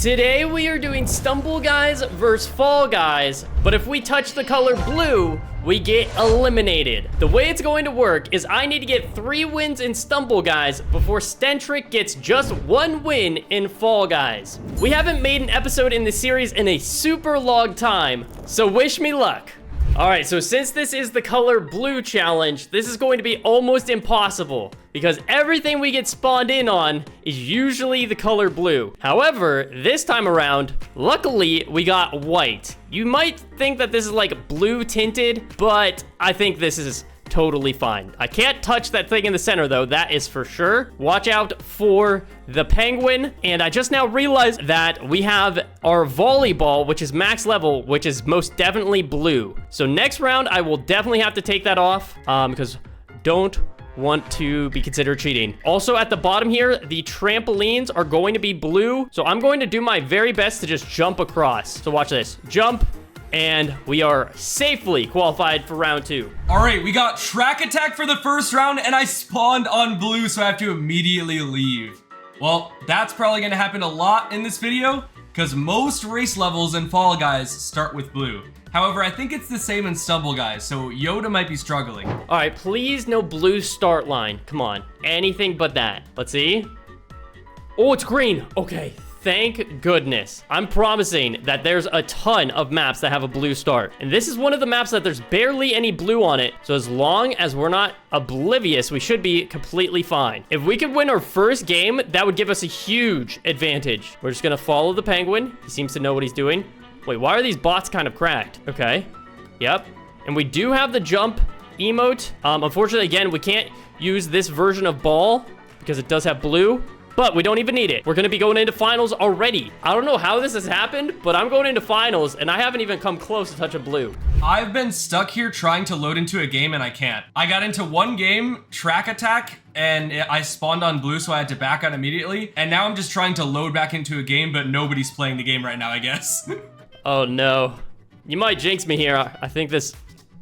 Today we are doing Stumble Guys versus Fall Guys, but if we touch the color blue, we get eliminated. The way it's going to work is I need to get 3 wins in Stumble Guys before Stentric gets just 1 win in Fall Guys. We haven't made an episode in this series in a super long time, so wish me luck. All right, so since this is the color blue challenge, this is going to be almost impossible because everything we get spawned in on is usually the color blue. However, this time around, luckily we got white. You might think that this is like blue tinted, but I think this is totally fine. I can't touch that thing in the center though, that is for sure. Watch out for the penguin. And I just now realized that we have our volleyball, which is max level, which is most definitely blue. So next round, I will definitely have to take that off because don't want to be considered cheating. Also at the bottom here, the trampolines are going to be blue. So I'm going to do my very best to just jump across. So watch this, jump. And we are safely qualified for round 2. All right, we got track attack for the first round, and I spawned on blue, so I have to immediately leave. Well, that's probably gonna happen a lot in this video, because most race levels in Fall Guys start with blue. However, I think it's the same in Stumble Guys, so Yoda might be struggling. All right, please no blue start line. Come on, anything but that. Let's see. Oh, it's green. Okay. Thank goodness. I'm promising that there's a ton of maps that have a blue start. And this is one of the maps that there's barely any blue on it. So as long as we're not oblivious, we should be completely fine. If we could win our first game, that would give us a huge advantage. We're just gonna follow the penguin. He seems to know what he's doing. Wait, why are these bots kind of cracked? Okay. Yep. And we do have the jump emote. Unfortunately, again, we can't use this version of ball because it does have blue. But we don't even need it. We're gonna be going into finals already. I don't know how this has happened, but I'm going into finals and I haven't even come close to touch a blue. I've been stuck here trying to load into a game and I can't. I got into one game, track attack, and I spawned on blue, so I had to back out immediately. And now I'm just trying to load back into a game, but nobody's playing the game right now, I guess. Oh no. You might jinx me here. I think this...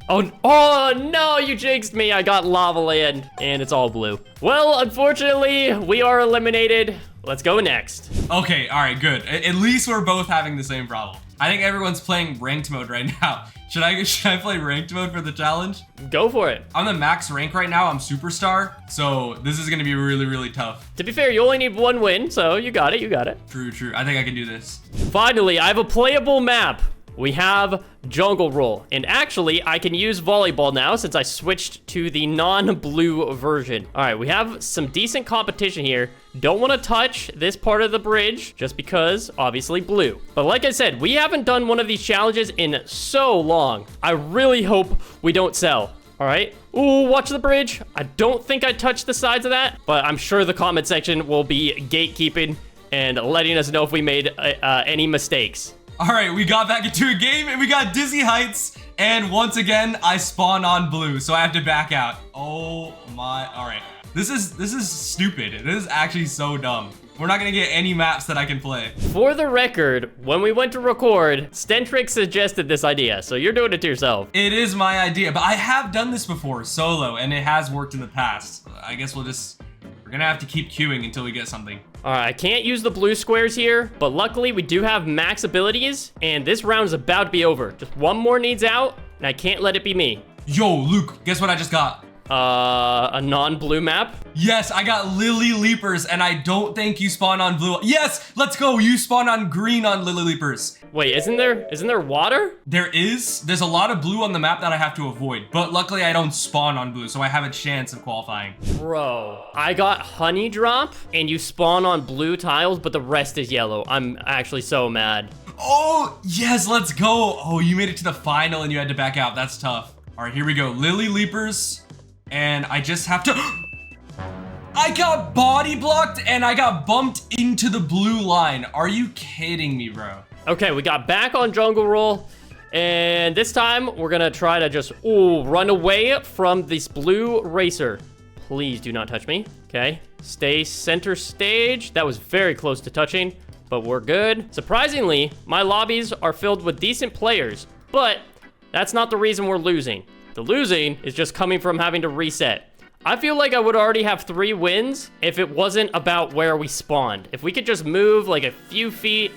Oh no, you jinxed me. I got lava land and it's all blue. Well, unfortunately, we are eliminated. Let's go next. Okay, all right, good. At least we're both having the same problem. I think everyone's playing ranked mode right now. Should I play ranked mode for the challenge? Go for it. I'm the max rank right now. I'm superstar. So this is gonna be really, really tough. To be fair, you only need 1 win, so you got it, you got it. True, true. I think I can do this. Finally, I have a playable map. We have jungle roll, and actually I can use volleyball now since I switched to the non-blue version. All right, we have some decent competition here. Don't want to touch this part of the bridge just because obviously blue. But like I said, we haven't done one of these challenges in so long. I really hope we don't sell. All right. Ooh, watch the bridge. I don't think I touched the sides of that, but I'm sure the comment section will be gatekeeping and letting us know if we made any mistakes. All right, we got back into a game and we got dizzy heights. And once again, I spawn on blue, so I have to back out. Oh my, all right. This is stupid. This is actually so dumb. We're not gonna get any maps that I can play. For the record, when we went to record, Stentric suggested this idea, so you're doing it to yourself. It is my idea, but I have done this before solo and it has worked in the past. I guess we're gonna have to keep queuing until we get something. All right, I can't use the blue squares here, but luckily we do have max abilities, and this round is about to be over. Just 1 more needs out, and I can't let it be me. Yo, Luke, guess what I just got? A non-blue map? Yes, I got Lily Leapers, and I don't think you spawn on blue. Yes, let's go. You spawn on green on Lily Leapers. Wait, isn't there water? There's a lot of blue on the map that I have to avoid, but luckily I don't spawn on blue, so I have a chance of qualifying. Bro, I got honey drop, and you spawn on blue tiles, but the rest is yellow. I'm actually so mad. Oh, yes, let's go. Oh, you made it to the final and you had to back out. That's tough. All right, here we go. Lily Leapers. And I just have to... I got body blocked and I got bumped into the blue line. Are you kidding me, bro? Okay, we got back on jungle roll. And this time we're gonna try to just, run away from this blue racer. Please do not touch me. Okay, stay center stage. That was very close to touching, but we're good. Surprisingly, my lobbies are filled with decent players, but that's not the reason we're losing. The losing is just coming from having to reset. I feel like I would already have 3 wins if it wasn't about where we spawned. If we could just move like a few feet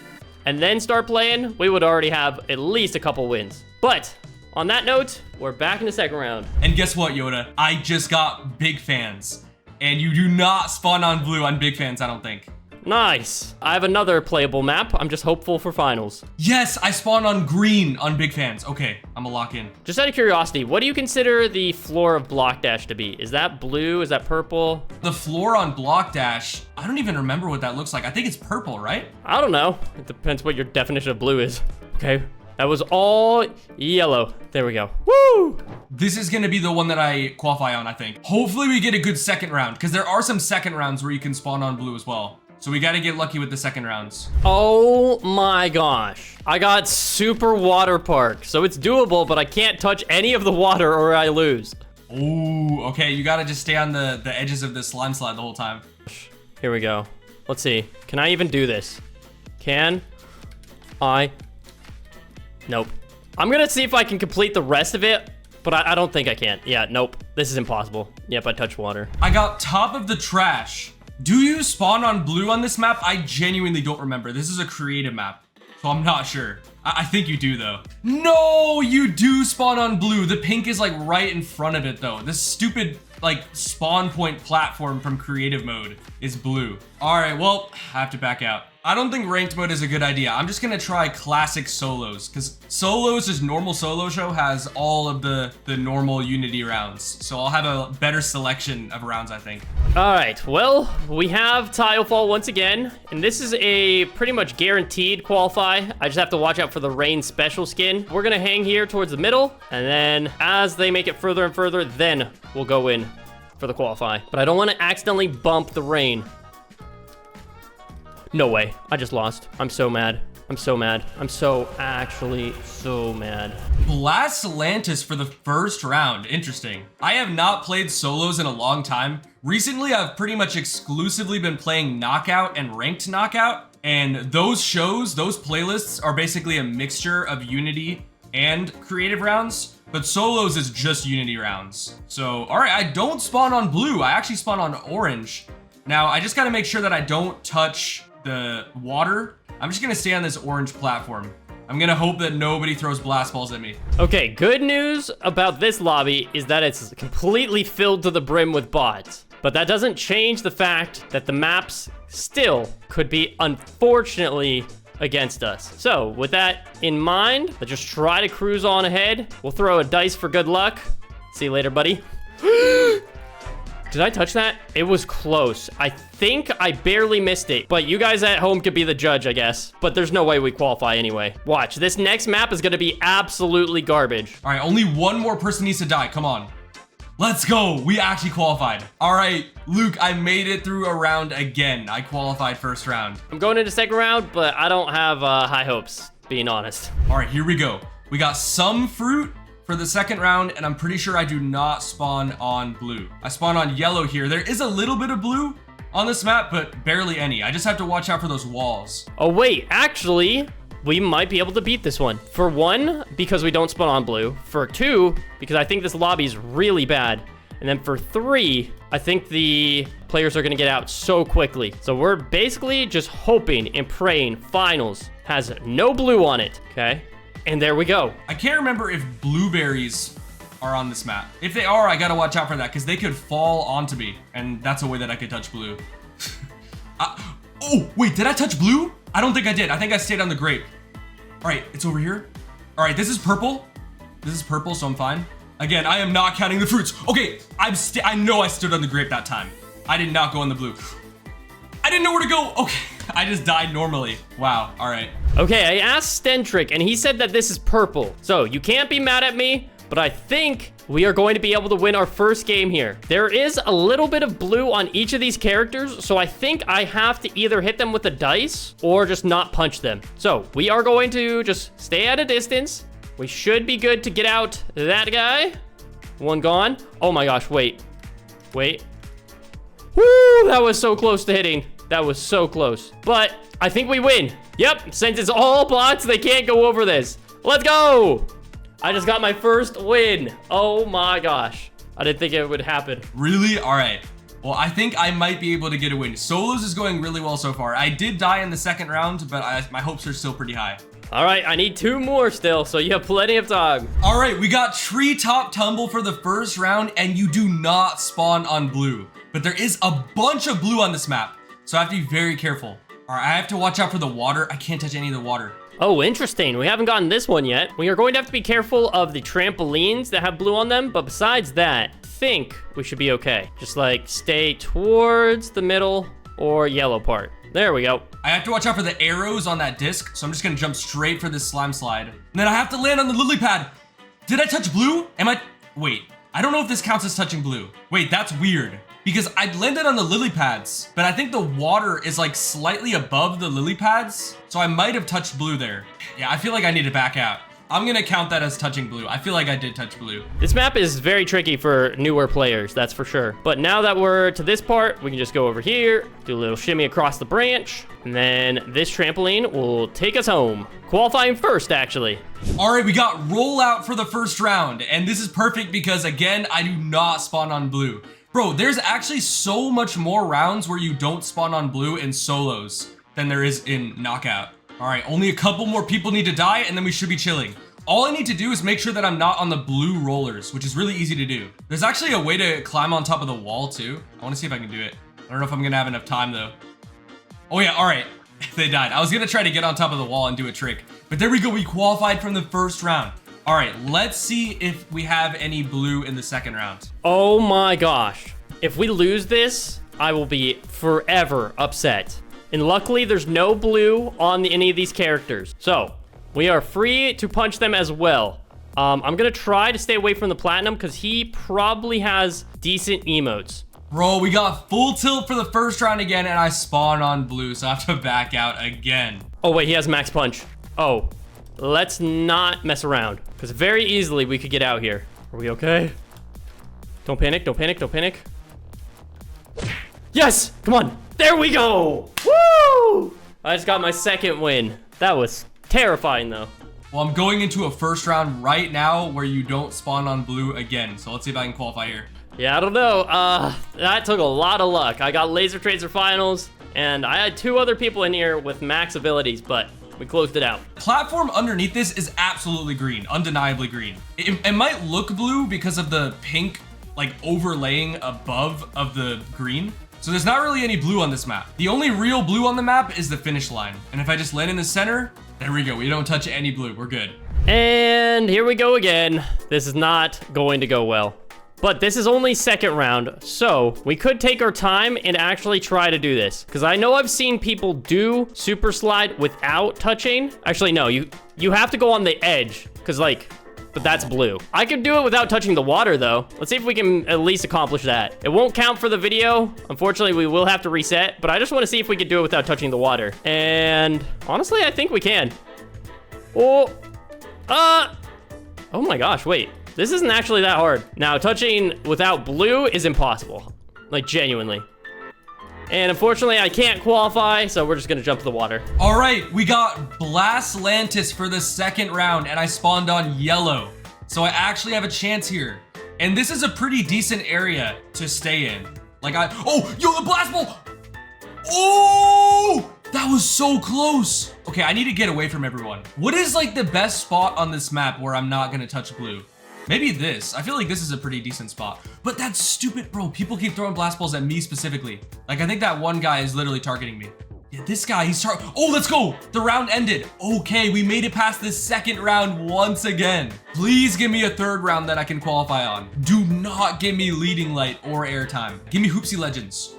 and then start playing, we would already have at least a couple wins. But on that note, we're back in the second round. And guess what, Yoda? I just got big fans. And you do not spawn on blue on big fans, I don't think. Nice. I have another playable map. I'm just hopeful for finals. Yes, I spawned on green on big fans. Okay, I'm gonna lock in. Just out of curiosity, what do you consider the floor of Block Dash to be? Is that blue? Is that purple? The floor on Block Dash, I don't even remember what that looks like. I think it's purple, right? I don't know. It depends what your definition of blue is. Okay, that was all yellow. There we go. Woo! This is gonna be the one that I qualify on, I think. Hopefully we get a good second round, because there are some second rounds where you can spawn on blue as well. So we gotta get lucky with the second rounds. Oh my gosh. I got super water park, so it's doable, but I can't touch any of the water or I lose. Ooh, okay, you gotta just stay on the edges of the slime slide the whole time. Here we go. Let's see. Can I even do this? Can I? Nope. I'm gonna see if I can complete the rest of it, but I don't think I can. Yeah, nope. This is impossible. Yep, I touched water. I got top of the trash. Do you spawn on blue on this map? I genuinely don't remember. This is a creative map, so I'm not sure. I think you do though. No, you do spawn on blue. The pink is like right in front of it though. This stupid like spawn point platform from creative mode is blue. All right, well, I have to back out. I don't think ranked mode is a good idea. I'm just gonna try classic solos, because solos, just normal solo show, has all of the normal Unity rounds. So I'll have a better selection of rounds, I think. All right, well, we have tile fall once again, and this is a pretty much guaranteed qualify. I just have to watch out for the rain special skin. We're gonna hang here towards the middle, and then as they make it further and further, then we'll go in for the qualify. But I don't want to accidentally bump the rain. No way. I just lost. I'm so mad. I'm so mad. I'm actually so mad. Blast Atlantis for the first round. Interesting. I have not played solos in a long time. Recently, I've pretty much exclusively been playing Knockout and Ranked Knockout. And those shows, those playlists are basically a mixture of Unity and creative rounds. But solos is just Unity rounds. So, all right, I don't spawn on blue. I actually spawn on orange. Now, I just gotta make sure that I don't touch the water. I'm just gonna stay on this orange platform. I'm gonna hope that nobody throws blast balls at me. Okay, good news about this lobby is that it's completely filled to the brim with bots. But that doesn't change the fact that the maps still could be, unfortunately, against us. So with that in mind, let's just try to cruise on ahead. We'll throw a dice for good luck. See you later, buddy. Did I touch that? It was close. I think I barely missed it, but you guys at home could be the judge, I guess. But there's no way we qualify anyway. Watch, this next map is gonna be absolutely garbage. All right, only one more person needs to die. Come on. Let's go. We actually qualified. All right, Luke, I made it through a round again. I qualified first round. I'm going into second round, but I don't have high hopes, being honest. All right, here we go. We got some fruit for the second round, and I'm pretty sure I do not spawn on blue. I spawn on yellow here. There is a little bit of blue on this map, but barely any. I just have to watch out for those walls. Oh wait, actually, we might be able to beat this one. For one, because we don't spawn on blue. For two, because I think this lobby is really bad. And then for three, I think the players are gonna get out so quickly. So we're basically just hoping and praying finals has no blue on it, okay? And there we go. I can't remember if blueberries are on this map. If they are, I gotta watch out for that, because they could fall onto me, and that's a way that I could touch blue. Oh, wait, did I touch blue? I don't think I did. I think I stayed on the grape. All right, it's over here. All right, this is purple. This is purple, so I'm fine. Again, I am not counting the fruits. Okay, I know I stood on the grape that time. I did not go on the blue. I didn't know where to go. Okay, I just died normally. Wow, all right. Okay, I asked Stentrick, and he said that this is purple. So you can't be mad at me, but I think we are going to be able to win our first game here. There is a little bit of blue on each of these characters, so I think I have to either hit them with a dice or just not punch them. So we are going to just stay at a distance. We should be good to get out that guy. One gone. Oh my gosh, wait. Wait. Woo, that was so close to hitting. That was so close. But I think we win. Yep, since it's all bots, they can't go over this. Let's go. I just got my first win. Oh my gosh. I didn't think it would happen. Really? All right. Well, I think I might be able to get a win. Solos is going really well so far. I did die in the second round, but my hopes are still pretty high. All right, I need 2 more still, so you have plenty of time. All right, we got treetop tumble for the first round, and you do not spawn on blue. But there is a bunch of blue on this map, so I have to be very careful. All right, I have to watch out for the water. I can't touch any of the water. Oh, interesting. We haven't gotten this one yet. We are going to have to be careful of the trampolines that have blue on them, but besides that, I think we should be okay. Just like stay towards the middle or yellow part. There we go. I have to watch out for the arrows on that disc, so I'm just gonna jump straight for this slime slide. And then I have to land on the lily pad. Did I touch blue? Wait, I don't know if this counts as touching blue. Wait, that's weird. Because I landed on the lily pads, but I think the water is like slightly above the lily pads, so I might have touched blue there. Yeah, I feel like I need to back out. I'm gonna count that as touching blue. I feel like I did touch blue. This map is very tricky for newer players, that's for sure. But now that we're to this part, we can just go over here, do a little shimmy across the branch, and then this trampoline will take us home. Qualifying first, actually. All right, we got rollout for the first round, and this is perfect because, again, I do not spawn on blue. Bro, there's actually so much more rounds where you don't spawn on blue in solos than there is in knockout. All right, only a couple more people need to die, and then we should be chilling. All I need to do is make sure that I'm not on the blue rollers, which is really easy to do. There's actually a way to climb on top of the wall, too. I want to see if I can do it. I don't know if I'm going to have enough time, though. Oh, yeah, all right. They died. I was going to try to get on top of the wall and do a trick. But there we go. We qualified from the first round. All right, let's see if we have any blue in the second round. Oh my gosh. If we lose this, I will be forever upset. And luckily, there's no blue on any of these characters. So, we are free to punch them as well. I'm going to try to stay away from the platinum because he probably has decent emotes. Bro, we got full tilt for the first round again, and I spawned on blue, so I have to back out again. Oh, wait, he has max punch. Oh, let's not mess around because very easily we could get out here. Are we okay? Don't panic, don't panic, don't panic. Yes, come on. There we go. Woo! I just got my second win. That was terrifying though. Well, I'm going into a first round right now where you don't spawn on blue again. So let's see if I can qualify here. Yeah, I don't know. That took a lot of luck. I got Laser Tracer Finals, and I had 2 other people in here with max abilities, but we closed it out. Platform underneath this is absolutely green, undeniably green. It might look blue because of the pink, like overlaying above of the green. So there's not really any blue on this map. The only real blue on the map is the finish line. And if I just land in the center, there we go. We don't touch any blue. We're good. And here we go again. This is not going to go well. But this is only second round, so we could take our time and actually try to do this. Because I know I've seen people do super slide without touching. Actually, no, you have to go on the edge. Because like, but that's blue. I could do it without touching the water though. Let's see if we can at least accomplish that. It won't count for the video. Unfortunately, we will have to reset, but I just want to see if we can do it without touching the water. And honestly, I think we can. Oh my gosh, wait. This isn't actually that hard. Now, touching without blue is impossible. Like, genuinely. And unfortunately, I can't qualify, so we're just gonna jump to the water. All right, we got Blastlantis for the second round, and I spawned on yellow. So I actually have a chance here. And this is a pretty decent area to stay in. Like oh, yo, the blast ball! Oh, that was so close. Okay, I need to get away from everyone. What is like the best spot on this map where I'm not gonna touch blue? Maybe this. I feel like this is a pretty decent spot. But that's stupid, bro. People keep throwing blast balls at me specifically. Like, I think that one guy is literally targeting me. Yeah, this guy, he's oh, let's go. The round ended. Okay, we made it past this second round once again. Please give me a third round that I can qualify on. Do not give me leading light or airtime. Give me Hoopsie Legends.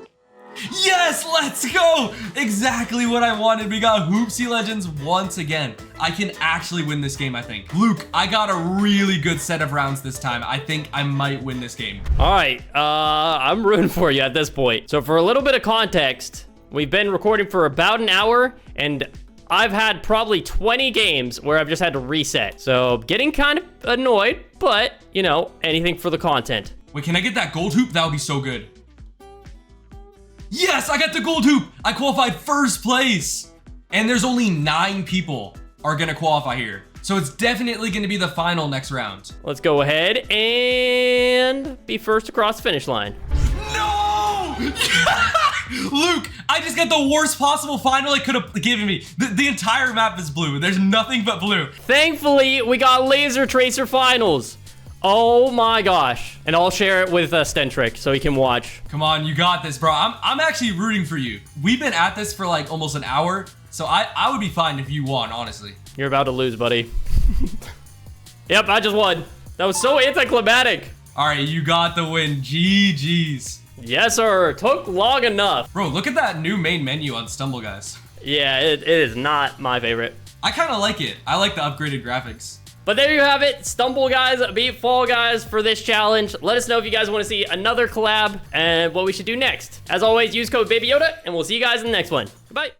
Yes, let's go. Exactly what I wanted. We got Hoopsie Legends once again. I can actually win this game, I think. Luke, I got a really good set of rounds this time. I think I might win this game. All right, I'm rooting for you at this point. So for a little bit of context, we've been recording for about an hour, and I've had probably 20 games where I've just had to reset. So getting kind of annoyed, but you know, anything for the content. Wait, can I get that gold hoop? That would be so good. Yes, I got the gold hoop. I qualified first place. And there's only 9 people are gonna qualify here. So it's definitely gonna be the final next round. Let's go ahead and be first across the finish line. No! Luke, I just got the worst possible final it could have given me. The entire map is blue. There's nothing but blue. Thankfully, we got laser tracer finals. Oh my gosh. And I'll share it with Stentrick so he can watch. Come on, you got this, bro. I'm actually rooting for you. We've been at this for like almost an hour, so I would be fine if you won, honestly. You're about to lose, buddy. Yep, I just won. That was so anticlimactic. All right, you got the win. GG's. Yes, sir. Took long enough. Bro, look at that new main menu on Stumble, guys. Yeah, it is not my favorite. I kind of like it. I like the upgraded graphics. But there you have it. Stumble guys beat Fall guys for this challenge. Let us know if you guys want to see another collab and what we should do next. As always, use code babyyoda, and we'll see you guys in the next one. Bye.